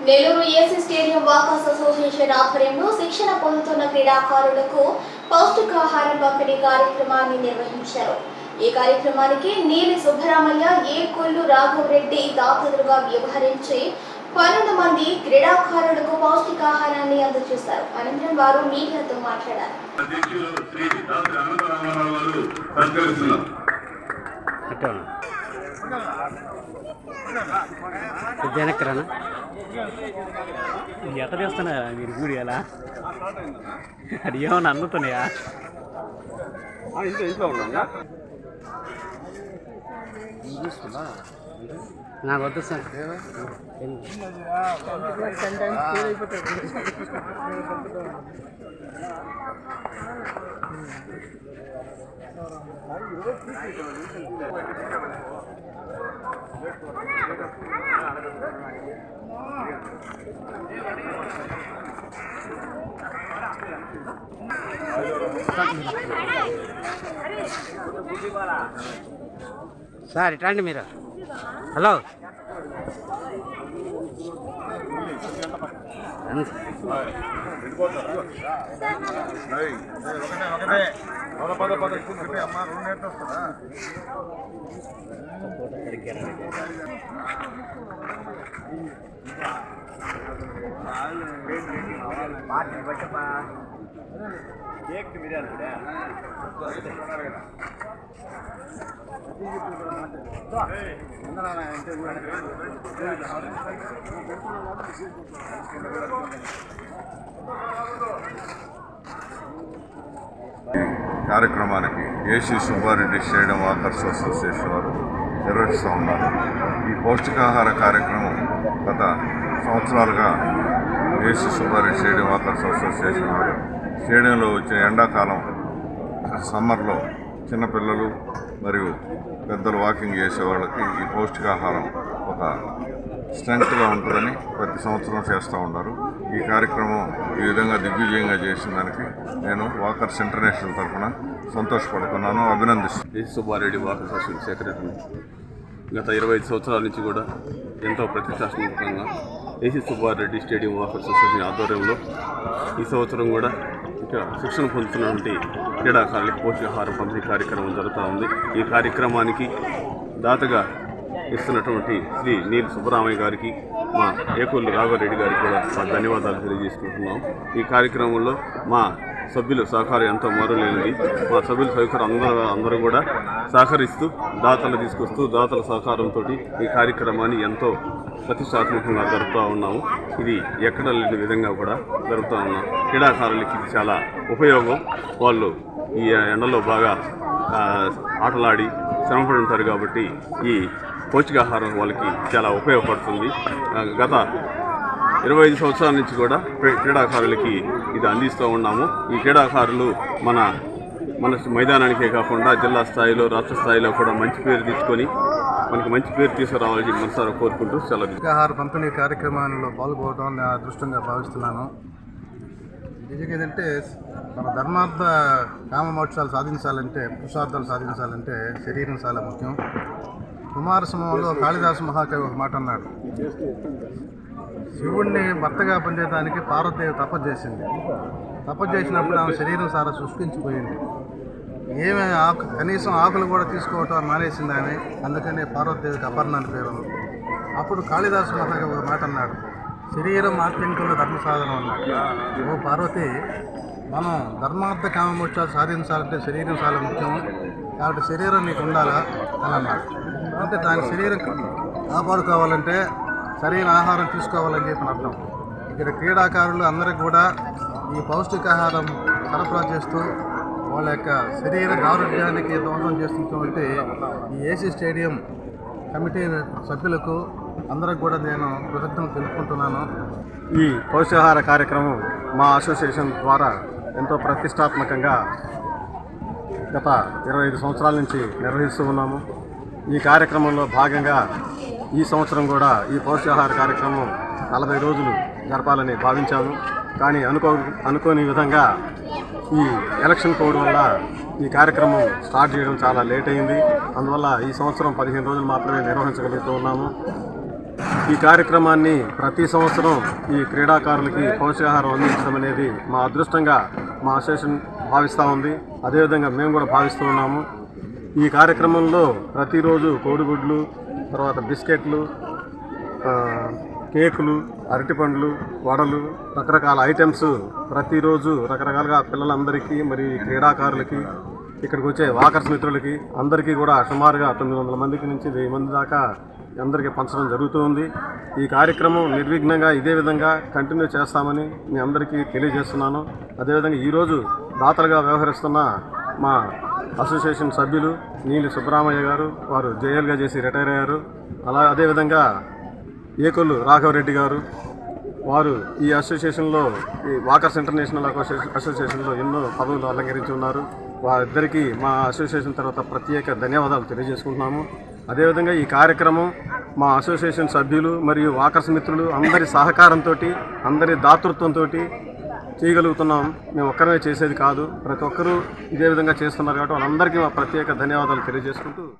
Nellore AC stadium walkers association ఆధ్వర్యంలో శిక్షణ పొందుతున్న క్రీడాకారులకు పౌష్టికాహారం పంపిణీ కార్యక్రమాన్ని నిర్వహించారు. ఈ కార్యక్రమానికి నీలి సుబ్బరామయ్య, ఏ కొల్లు రాఘవరెడ్డి దాతలుగా వ్యవహరించి 12 మంది క్రీడాకారులకు పౌష్టికాహారాన్ని అందజేశారు. అనంతరం వారు మీడియాతో మాట్లాడారు. ఎట్ట చేస్తున్నారా మీరు వీడియో ఎలా అది ఏమన్నా అందుతున్నాయా? ఇంట్లో ఉన్నా నాకు వద్దు సార్. సార్ ఇట్లాంటి మీరు హలో కార్యక్రమానికి AC Subbareddy stadium walkers association వారు నిర్వహిస్తూ ఉన్నారు. ఈ పౌష్టికాహార కార్యక్రమం గత సంవత్సరాలుగా AC Subbareddy stadium walkers association వారు స్టేడియంలో వచ్చే ఎండాకాలం సమ్మర్లో చిన్నపిల్లలు మరియు పెద్దలు వాకింగ్ చేసే వాళ్ళకి ఈ పౌష్టికాహారం ఒక స్ట్రెంగ్త్గా ఉంటుందని ప్రతి సంవత్సరం చేస్తూ ఉన్నారు. ఈ కార్యక్రమం ఈ విధంగా దిగ్విజయంగా చేసిన దానికి నేను వాకర్స్ ఇంటర్నేషనల్ తరఫున సంతోషపడుతున్నాను, అభినందిస్తున్నాను. AC Subbareddy walkers association secretary గత 25 సంవత్సరాల నుంచి కూడా ఎంతో ప్రతిష్టాత్మకంగా AC Subbareddy stadium walkers association ఆధ్వర్యంలో ఈ సంవత్సరం కూడా ఇంకా శిక్షణ పొందుతున్నటువంటి క్రీడాకారులకు పౌష్టికాహార పంపిణీ కార్యక్రమం జరుగుతూ ఉంది. ఈ కార్యక్రమానికి దాతగా ఇస్తున్నటువంటి శ్రీ నీలి సుబ్బరామయ్య గారికి, మా ఏకొల్లు రాఘవరెడ్డి గారికి కూడా మా ధన్యవాదాలు తెలియజేసుకుంటున్నాం. ఈ కార్యక్రమంలో మా సభ్యుల సహకారం ఎంతో మరులేనిది. మా సభ్యుల సహకారం అందరూ కూడా సహకరిస్తూ దాతలు తీసుకొస్తూ దాతల సహకారంతో ఈ కార్యక్రమాన్ని ఎంతో ప్రతిష్టాత్మకంగా జరుపుతూ ఉన్నాము. ఇది ఎక్కడ లేని విధంగా కూడా జరుపుతూ ఉన్నాం. క్రీడాకారులకి ఇది చాలా ఉపయోగం. వాళ్ళు ఈ ఎండలో బాగా ఆటలాడి శ్రమపడి ఉంటారు కాబట్టి ఈ పౌష్టికాహారం వాళ్ళకి చాలా ఉపయోగపడుతుంది. గత 25 సంవత్సరాల నుంచి కూడా క్రీడాకారులకి ఇది అందిస్తూ ఉన్నాము. ఈ క్రీడాకారులు మన మైదానానికే కాకుండా జిల్లా స్థాయిలో, రాష్ట్ర స్థాయిలో కూడా మంచి పేరు తెచ్చుకొని మనకి మంచి పేరు తీసుకురావాలని మనసారా కోరుకుంటూ సెలవు. పౌష్టికాహార పంపిణీ కార్యక్రమాల్లో పాల్గొనడం నా అదృష్టంగా భావిస్తున్నాను. నిజంగా ఏంటంటే మన ధర్మార్థ కామ మోక్షాలు సాధించాలంటే, పురుషార్థాలు సాధించాలంటే శరీరం చాలా ముఖ్యం. కుమారసంభవంలో కాళిదాసు మహాకవి ఒక మాట అన్నాడు, శివుణ్ణి భర్తగా పొందేదానికి పార్వతీదేవి తపస్సు చేసింది. తపస్సు చేసినప్పుడు ఆమె శరీరం చాలా శుష్కించిపోయింది. కనీసం ఆకులు కూడా తీసుకోవటం మానేసింది ఆమె. అందుకనే పార్వతీదేవికి అపర్ణ అని పేరు. అప్పుడు కాళిదాసు మహాకవి ఒక మాట అన్నాడు, శరీరం ఆత్మికుల ధర్మ సాధనం అన్నాడు. ఓ పార్వతి, మనం ధర్మార్థ కామమోక్షాలు సాధించాలంటే శరీరం చాలా ముఖ్యం, కాబట్టి శరీరం నీకు ఉండాలా అని అన్నాడు. అంటే దాని శరీరం కాపాడుకోవాలంటే సరైన ఆహారం తీసుకోవాలని చెప్పిన అర్థం. ఇక్కడ క్రీడాకారులు అందరికీ కూడా ఈ పౌష్టికాహారం సరఫరా చేస్తూ వాళ్ళ యొక్క శరీర ఆరోగ్యానికి దోహదం చేస్తున్నటువంటి ఈ ఏసీ స్టేడియం కమిటీ సభ్యులకు అందరికి కూడా నేను కృతజ్ఞతలు తెలుపుకుంటున్నాను. ఈ పౌష్టికాహార కార్యక్రమం మా అసోసియేషన్ ద్వారా ఎంతో ప్రతిష్టాత్మకంగా గత 25 సంవత్సరాల నుంచి నిర్వహిస్తూ ఉన్నాము. ఈ కార్యక్రమంలో భాగంగా ఈ సంవత్సరం కూడా ఈ పౌష్టికాహార కార్యక్రమం 40 రోజులు జరపాలని భావించాము. కానీ అనుకోని విధంగా ఈ ఎలక్షన్ కోడ్ వల్ల ఈ కార్యక్రమం స్టార్ట్ చేయడం చాలా లేట్ అయింది. అందువల్ల ఈ సంవత్సరం 15 రోజులు మాత్రమే నిర్వహించగలుగుతూ ఉన్నాము. ఈ కార్యక్రమాన్ని ప్రతి సంవత్సరం ఈ క్రీడాకారులకి పౌష్టికాహారం అందించడం అనేది మా అదృష్టంగా మా అసోసియేషన్ భావిస్తూ ఉంది. అదేవిధంగా మేము కూడా భావిస్తూ ఉన్నాము. ఈ కార్యక్రమంలో ప్రతిరోజు కోడిగుడ్లు, తర్వాత బిస్కెట్లు, కేకులు, అరటిపండ్లు, వడలు, రకరకాల ఐటమ్స్ ప్రతిరోజు రకరకాలుగా పిల్లలందరికీ మరి క్రీడాకారులకి, ఇక్కడికి వచ్చే వాకర్స్ మిత్రులకి అందరికీ కూడా సుమారుగా 900 మందికి నుంచి 1000 మంది దాకా అందరికీ పంచడం జరుగుతుంది. ఈ కార్యక్రమం నిర్విఘ్నంగా ఇదే విధంగా కంటిన్యూ చేస్తామని మీ అందరికీ తెలియజేస్తున్నాను. అదేవిధంగా ఈరోజు దాతలుగా వ్యవహరిస్తున్న మా అసోసియేషన్ సభ్యులు నీలి సుబ్బరామయ్య గారు, వారు జేఎల్గా చేసి రిటైర్ అయ్యారు. అదేవిధంగా ఏకొల్లు రాఘవరెడ్డి గారు, వారు ఈ అసోసియేషన్లో ఈ వాకర్స్ ఇంటర్నేషనల్ అసోసియేషన్లో ఎన్నో పదవులు అలంకరించి ఉన్నారు. వారిద్దరికీ మా అసోసియేషన్ తర్వాత ప్రత్యేక ధన్యవాదాలు తెలియజేసుకుంటున్నాము. అదేవిధంగా ఈ కార్యక్రమం మా అసోసియేషన్ సభ్యులు మరియు వాకర్స్ మిత్రులు అందరి సహకారంతో, అందరి దాతృత్వంతో చేయగలుగుతున్నాం. మేము ఒక్కరమే చేసేది కాదు, ప్రతి ఒక్కరూ ఇదే విధంగా చేస్తున్నారు కాబట్టి వాళ్ళందరికీ మా ప్రత్యేక ధన్యవాదాలు తెలియజేసుకుంటూ